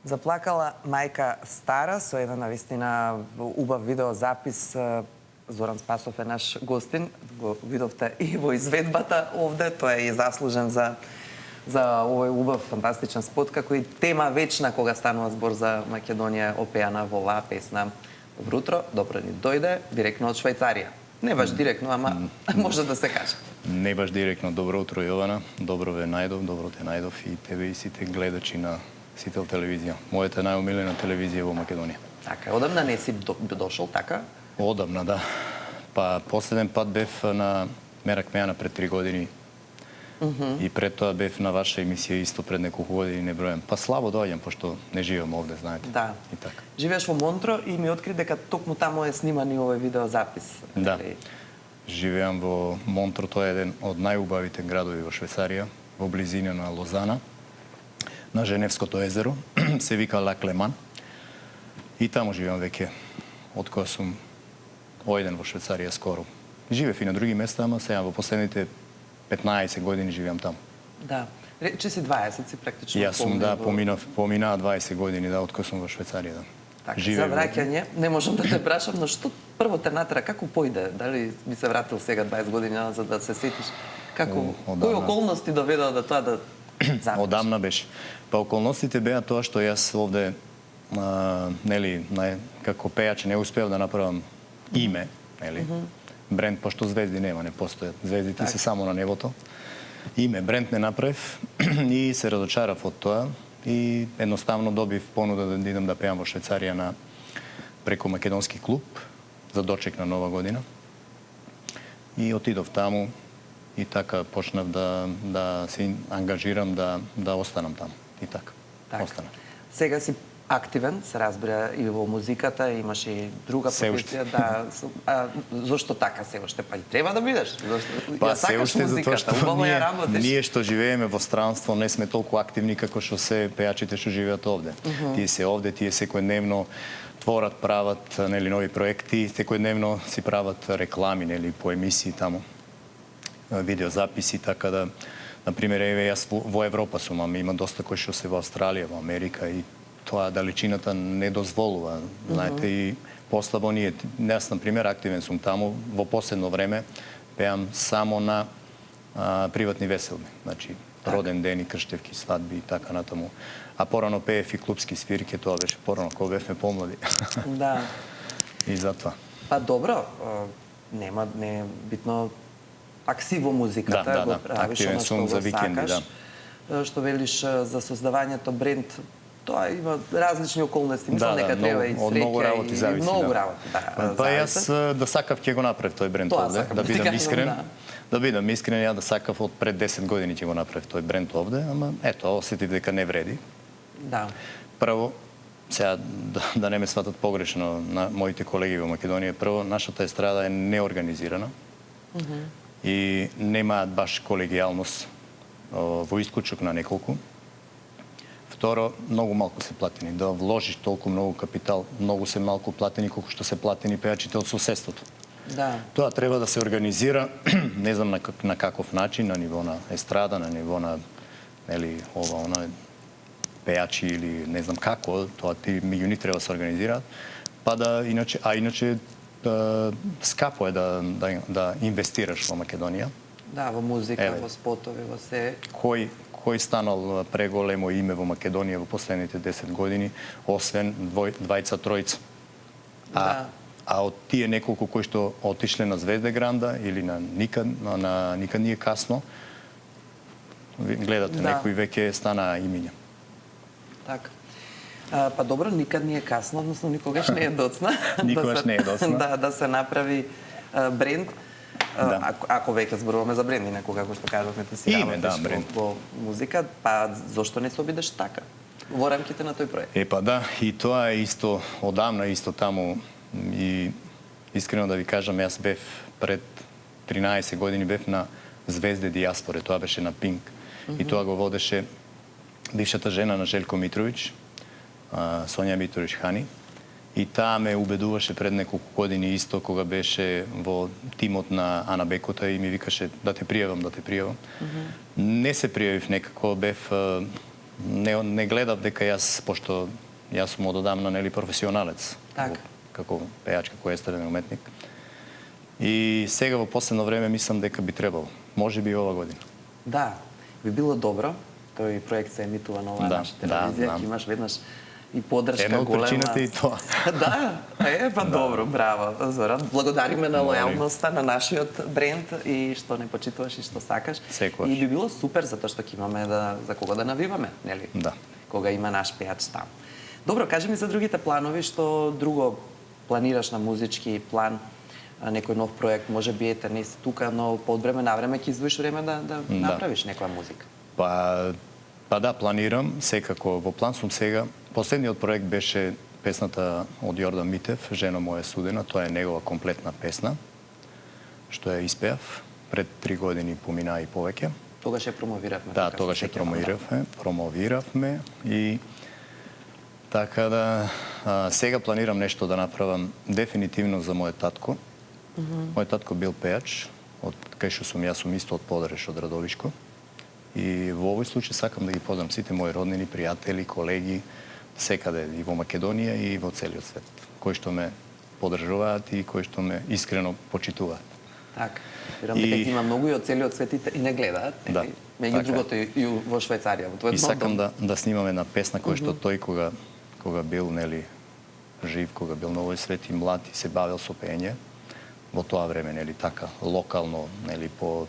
Заплакала мајка стара со една навистина убав видеозапис. Зоран Спасов е наш гостин. Го видовте и во изведбата овде. Тој е заслужен за овој убав, фантастичен спот, како и тема вечна кога станува збор за Македонија, опеана во оваа песна. Добро утро, добро ни дојде, директно од Швајцарија. Не баш директно, ама може да се каже. Не баш директно. Добро утро, Јована. Добро ве најдов, добро те најдов и тебе и сите гледачи на Сител телевизија. Мојата најомилена телевизија во Македонија. Така, одамна не си дошол, така? Одамна, да. Па последен пат бев на Мерак Мејана пред 3 години. И пред тоа бев на ваша емисија исто пред неколку години, не бројам. Па слабо доаѓам, пошто не живеам овде, знаете. Да. И така. Живееш во Монтро и ми откри дека токму таму е сниман и овој видеозапис. Да. Живеам во Монтро, тоа е еден од најубавите градови во Швајцарија, во близина на Лозана, на Женевското езеро, се вика Ла Клеман. И таму живеам веќе, од кога сум ојден во Швајцарија скоро. Живеев и на други места, ама сега во последните 15 години живеам таму. Да. Рече си 20 си практично. Јас сум, да, поминаа 20 години, да, од кога сум во Швајцарија, да. Така, за враќање, не можам да те прашам, но што прво те натера, како појде? Дали би се вратил сега 20 години за да се сетиш? Како, кои околности доведоа до тоа да запишеш? Одамна беше. Па околностите беа тоа што јас овде, нели, како пејач не успеав да направам име, нели? Бренд, пошто звезди нема, не постојат. Звездите се само на небото. Име, бренд не направив и се разочарав од тоа и едноставно добив понуда да идам да пеам во Швајцарија на преку македонски клуб за дочек на Нова година. И отидов таму и така почнав да се ангажирам да останам таму. И така. Останам. Сега си активен, се разбира, и во музиката, имаш и друга професија, да. Зошто така се уште? Па и треба да бидеш. Па ја сакаш музиката, убаво ја работиш. Ние што живееме во странство не сме толку активни како што се пејачите што живеат овде. Тие се овде, тие секојдневно творат, прават, нели, нови проекти, секојдневно си прават реклами, нели, по емисии таму, видеозаписи, така да, например, еве јас во Европа сум, ама има доста кои што се во Австралија, во Америка и тоа далечината не дозволува, знаете, и послабо ние. Јас, например, активен сум таму, во последно време пеам само на приватни веселби, значи роден ден и крштевки, свадби и така натаму. А порано пеев и клубски свирки, тоа беше порано, кога бевме помлади. Да. И затоа. Па добро, не е битно, пак си во музиката, го правиш она што го сакаш. Што велиш за создавањето бренд, тоа има различни околности. Мислам дека треба и среќа и многу работи. Па јас да сакав ќе го направив тој бренд овде, да бидам искрен. Да бидам искрен, ја да сакав од пред 10 години ќе го направив тој бренд овде, ама ето, осетив дека не вреди. Да. Прво, сега да не ме сватат погрешно на моите колеги во Македонија, прво, нашата естрада е неорганизирана и немаат баш колегијалност во исклучок на неколку. Второ, многу малку се платени. Да вложиш толку многу капитал, многу се малку платени колку што се платени пејачите од соседството. Да. Тоа треба да се организира, не знам на каков начин, на ниво на естрада, на ниво на, нели, ова, она, пејачи или не знам како, тоа ти меѓу нив треба да се организираат, па да, иначе скапо е да инвестираш во Македонија. Да, во музика, во спотови, во се. Кој станал преголемо име во Македонија во последните 10 години, освен двајца, тројца. А од тие неколку кои што отишле на Звезде Гранда или на Никад не е касно, гледате, некои веќе стана имиња. Така. Па добро, никад не е касно, односно никогаш не е доцна. Никогаш не е доцна. Да се направи бренд. Ако веќе зборуваме за бренд, инаку како што кажавме, си работиш во музика, па зошто не се обидеш така во рамките на тој проект? Па да, и тоа е исто одамна, исто таму, и искрено да ви кажам, јас бев пред 13 години бев на Звезде Диаспоре, тоа беше на Пинк, и тоа го водеше бившата жена на Желко Митровиќ, Сонја Митровиќ Хани. И таа ме убедуваше пред неколку години исто, кога беше во тимот на Ана Бекота и ми викаше да те пријавам. Не се пријавив некако, бев не гледав дека јас, пошто јас сум одамна нели професионалец. Так. Како пејач, како естраден уметник. И сега во последно време мислам дека би требало. Може би ова година. Да, би било добро. Тој проект се емитува на оваа Да, наша телевизија, да. ќе имаш веднаш и поддршка Една од голема. причината и тоа. Да, добро, браво, Зоран. Благодариме на лојалноста на нашиот бренд и што не почитуваш и што сакаш. Секогаш. И би било супер затоа што ќе имаме за кого да навиваме, нели? Да. Кога има наш пејач там. Добро, кажи ми за другите планови, што друго планираш на музички план, некој нов проект, може би ете не си тука, но под време на време ќе издвоиш време да направиш некоја музика. Па да, планирам, секако во план сум сега. Последниот проект беше песната од Јордан Митев, Жено моја студена, тоа е негова комплетна песна, што ја испеав. Пред 3 години помина и повеќе. Тогаш ја промовиравме. Да, тогаш ја промовиравме и така да сега планирам нешто да направам дефинитивно за мојот татко. Мојот татко бил пејач, од кај што сум јас сум исто од Подреш, од Радовишко. И во овој случај сакам да ги поздравам сите мои роднини, пријатели, колеги, секаде и во Македонија и во целиот свет, кои што ме поддржуваат и кои што ме искрено почитуваат. Така. Верувам дека има многу и од целиот свет и не гледаат. Да. Меѓу другото и во Швајцарија, во твојот И сакам да снимаме една песна која што тој кога бил нели жив, кога бил на овој свет и млад и се бавел со пење, во тоа време нели така локално нели по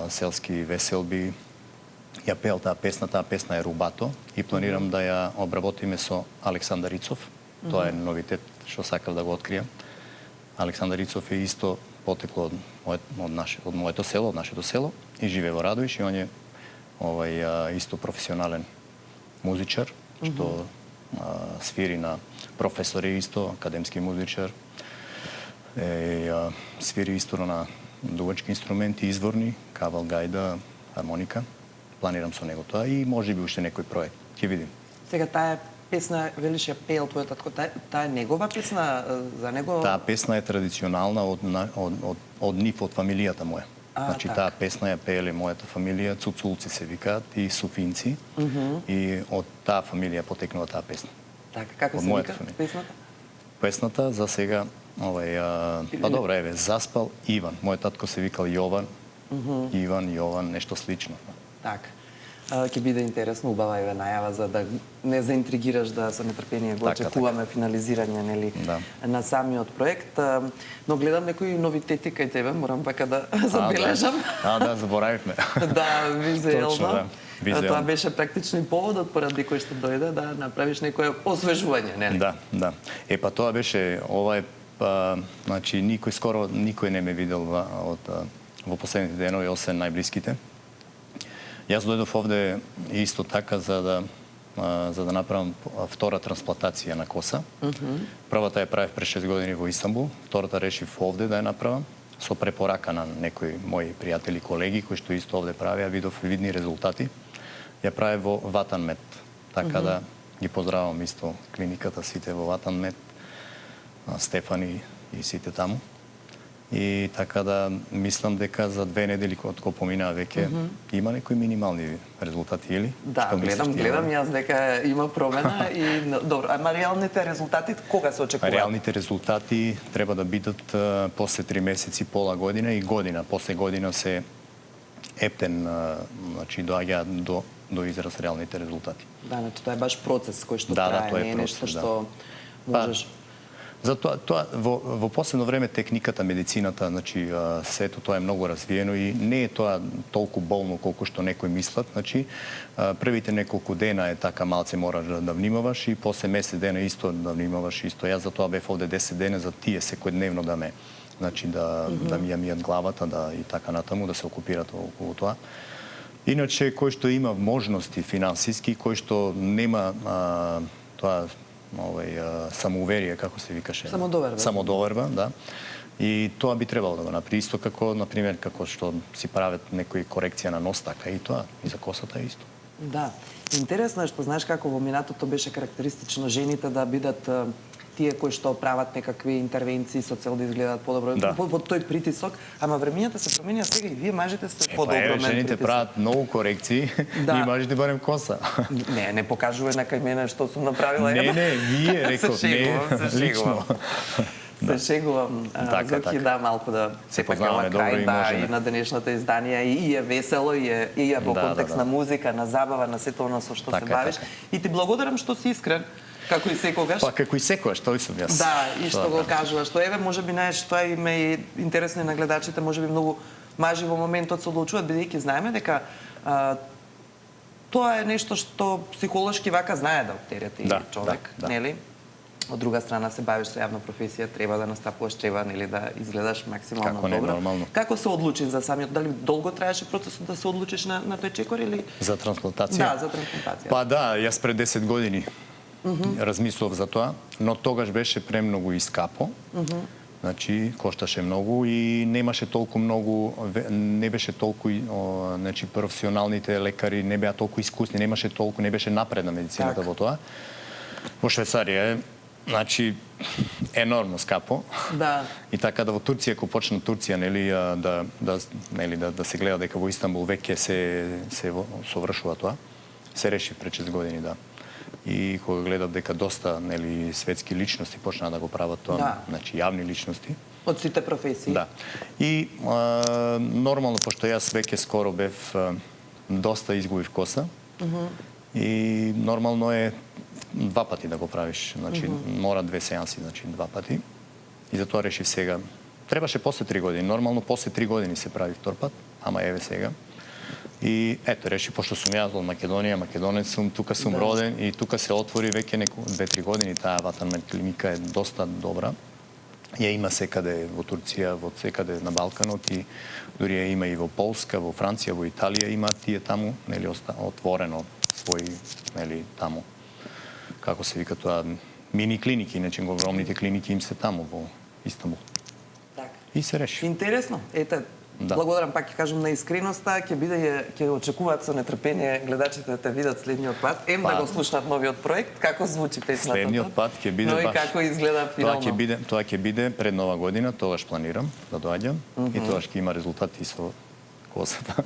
селски веселби ја пеел таа песна е Рубато и планирам да ја обработиме со Александар Ицов. Тоа е новитет што сакав да го откријам. Александар Ицов е исто потекло од моето село, од нашето село и живее во Радовиш и он е исто професионален музичар што свири на професор е исто, академски музичар. Свири исто на дувачки инструменти, изворни, кавал, гајда, хармоника. Планирам со него тоа и може би уште некој проект. Ќе видим. Сега таа песна велиш ја пеел твојот татко, таа е негова песна за него? Таа песна е традиционална од нив, од фамилијата моја. Значи таа песна ја пееле мојата фамилија, Цуцулци се викаат и Суфинци. И од таа фамилија потекнува таа песна. Така, како се вика песната? Песната за сега па добро, еве, заспал Иван. Мојот татко се викал Јован. Јован, нешто слично. Така. Ќе биде интересно, убава еве најава за да не заинтригираш да со нетрпение го очекуваме финализирање нели на самиот проект. Но гледам некои новитети кај тебе, морам пака да забележам. Да, заборавивме. Да, визуелно. Точно, тоа беше практично и поводот поради кој што дојде да направиш некое освежување, нели? Да. Па тоа беше, ова е значи никој не ме видел во последните денови, освен најблиските. Јас дојдов овде исто така за да направам втора трансплантација на коса. Првата ја правев пред 6 години во Истанбул, втората решив овде да ја направам со препорака на некои мои пријатели, колеги кои што исто овде правеа, видов видни резултати. Ја правев во Ватанмед. Така да ги поздравам исто клиниката сите во Ватанмед, Стефани и сите таму. И така да мислам дека за 2 недели кога поминаа веќе има некои минимални резултати или? Да, гледам јас дека има промена и добро, ама реалните резултати кога се очекуваат? Реалните резултати треба да бидат после 3 месеци, пола година и година. После година се ептен, значи доаѓаат до израз реалните резултати. Да, значи тоа е баш процес кој што трае, не е нешто што можеш. Затоа во последно време техниката, медицината, значи сето тоа е многу развиено и не е тоа толку болно колку што некои мислат. Значи првите неколку дена е така малце мораш да внимаваш и после месец дена исто да внимаваш исто. Јас затоа бев овде 10 дена за тие секојдневно да ме значи да ми ја мијат главата, да и така натаму да се окупират околу тоа. Иначе кој што има можности финансиски, кој што нема тоа самоуверие, како се викаше? Самодоверба, да. И тоа би требало да го направи. Исто како, например, како што си прават некои корекција на нос, така и тоа, и за косата е исто. Да. Интересно е што знаеш како во минатото беше карактеристично жените да бидат тие кои што прават некакви интервенции со цел да изгледаат подобро, Да. под тој притисок, ама времењата се променија сега и вие мажите сте под Па еве, огромен жените притисок. прават многу корекции, Да. ние мажите барем коса. Не покажувај на кај мене што сум направила. Не, вие реков, се не шегувам. Се шегувам, Зоки, да, малку да се познаваме добро крај, и да, можеме. и на денешната изданија и е весело, и е во контекст на музика, на забава, на сето оно со што се бавиш. И ти благодарам што си искрен, како и секогаш. Па како и секогаш, тој сум јас. Да, и што го кажуваш. Што еве, можеби, знаеш, тоа им е интересно и на гледачите, можеби многу мажи во моментот се одлучуваат, бидејќи знаеме дека тоа е нешто што психолошки вака знае да оптерети човек, нели? Од друга страна се бавиш со јавна професија, треба да настапуваш, треба нели да изгледаш максимално Како не, добро. нормално. Како се одлучи за самиот, дали долго траеше процесот да се одлучиш на тој чекор или За трансплантација? Да, за трансплантација. Па да, јас пред 10 години размислував за тоа, но тогаш беше премногу и скапо. Значи, кошташе многу и немаше толку многу, не беше толку, значи, професионалните лекари не беа толку искусни, немаше толку, не беше напредна медицината во тоа. Во Швајцарија е, значи, енормно скапо. Да. И така да во Турција, кога почна Турција, нели, да се гледа дека во Истанбул веќе се совршува тоа, се реши пред 6 години, да. И кога гледав дека доста, нели, светски личности почнаа да го прават тоа, значи јавни личности. Од сите професии. Да. И нормално, пошто јас веќе скоро бев доста изгубив коса, и нормално е 2 пати да го правиш, значи мора 2 сеанси, значи 2 пати. И затоа решив сега. Требаше после 3 години, нормално после 3 години се прави втор пат, ама еве сега. И ето, реши, пошто сум јас од Македонија, македонец сум, тука сум роден и тука се отвори веќе 2-3 години, таа ватарна клиника е доста добра. Ја има секаде во Турција, во секаде на Балканот и дури ја има и во Полска, во Франција, во Италија има тие таму, нели, отворено своји, нели, таму. Како се вика тоа, мини клиники, иначе огромните клиники им се таму во Истанбул. Така. И се реши. Интересно. Ете, благодарам, пак ќе кажам, на искреноста, ќе очекуваат со нетрпение гледачите да те видат следниот пат, да го слушнат новиот проект, како звучи песната. Следниот пат ќе биде баш. Но и како изгледа финално. Тоа ќе биде пред нова година, тогаш планирам да доаѓам и тогаш ќе има резултати со косата.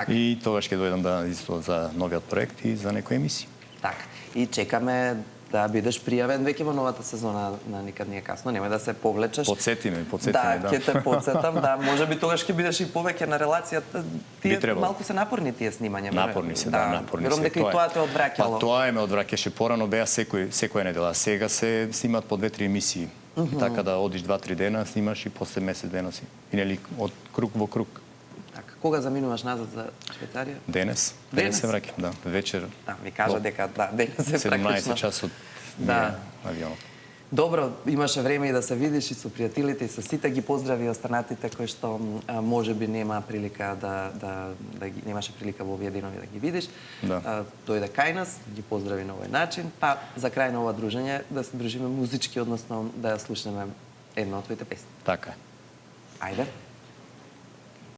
И тогаш ќе дојдам исто за новиот проект и за некои емисии. Така. И чекаме да бидеш пријавен веќе во новата сезона на Никад не е касно, нема да се повлечеш. Подсети ме, да. Да, ќе те подсетам, да, можеби тогаш ќе бидеш и повеќе на релацијата. Тие малку се напорни тие снимања. Напорни се, да, напорни се. Верувам дека и тоа те одвраќало. Па тоа ме одвраќаше, порано беа секоја недела, сега се снимат по 2-3 емисии. Така да одиш 2-3 дена, снимаш и после месец дена си. И нели од круг во круг. Така, кога заминуваш назад за Швајцарија? Денес се враќам, да, вечер. Да, ми кажа дека денес е практично 17 часот авионот. Добро, имаше време и да се видиш и со пријателите и со сите, ги поздрави останатите кои што можеби нема прилика немаше прилика во овие денови да ги видиш. Дојде кај нас, ги поздрави на овој начин, па за крај на ова дружење да се дружиме музички, односно да ја слушнеме една од твоите песни. Така. Ајде.